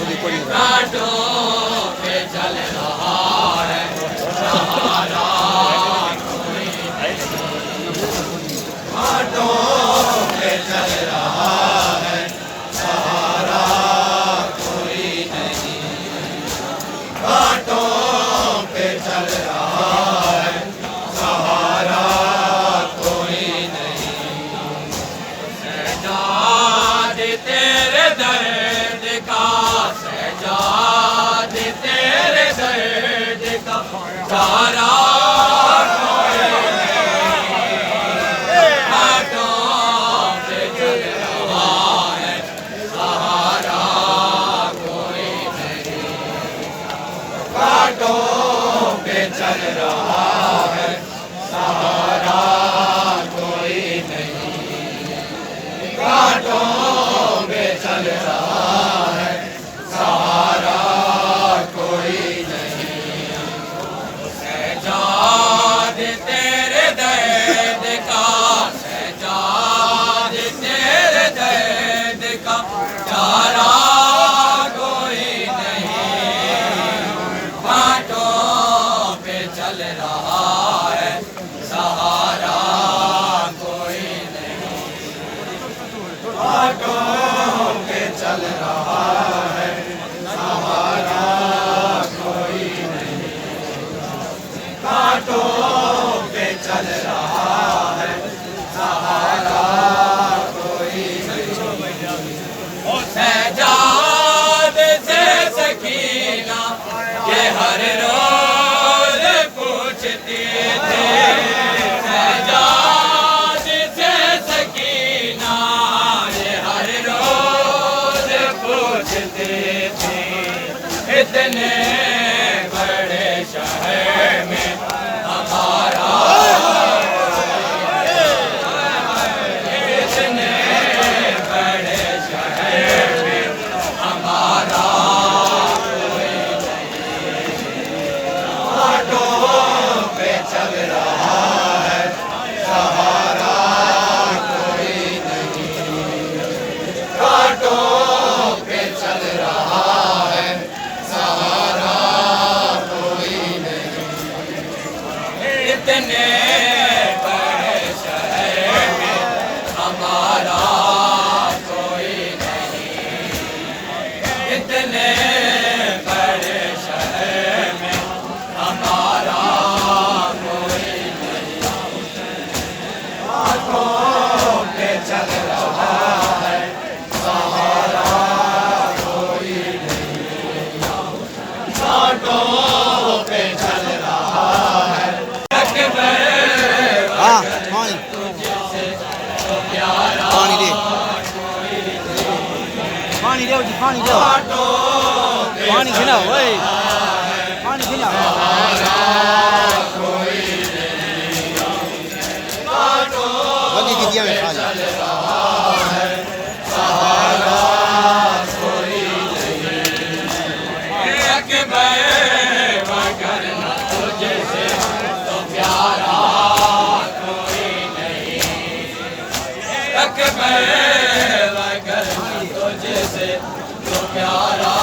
घाटों पे चल रहा है सहारा कोई नहीं। घाटों पे चल रहा है सहारा कोई नहीं। घाटों पे चल रहा है सहारा कोई नहीं। सजाद तेरे दर्द का सजाद तेरे दर्द का सारा कोई नहीं। घाटों पे चल रहा है सहारा कोई नहीं। घाटों पे चल रहा है सहारा कोई नहीं। घाटों पे चल रहा है सहारा कोई नहीं। सजाद तेरे दर्द का सजाद तेरे दर्द का चारा कोई नहीं। घाटों पे चल रहा है सहारा कोई नहीं। घाटों पे चल रहा है सहारा कोई नहीं। घाटों पे चल रहा है सहारा कोई नहीं। सजाद से सकीना ये हर रोज पूछती थी। सजाद से सकीना ये हर रोज पूछती थी। इतने बड़े शहर में हमारा इतने बड़े शहर में हमारा कोई नहीं। घाटों पे चल रहा है सहारा कोई नहीं। घाटों पे चल रहा है सहारा कोई नहीं। इतने बड़े शहर में हमारा कोई नहीं। इतने बड़े शहर में हमारा कोई नहीं। घाटों पे चल रहा है सहारा कोई नहीं। घाटों पे चल रहा है अकबर हाँ पानी तुझसे तो प्यारा पानी दे कोई नहीं। पानी दे जी पानी दे घाटों पे पानी खिलाओ ओए पानी खिलाओ कोई नहीं। घाटों बाकी की दिया में खा ले चल रहा है सहारा कोई नहीं। अकबर मगर न तुझसे तो प्यारा कोई नहीं। अकबर मगर न तुझसे तो प्यारा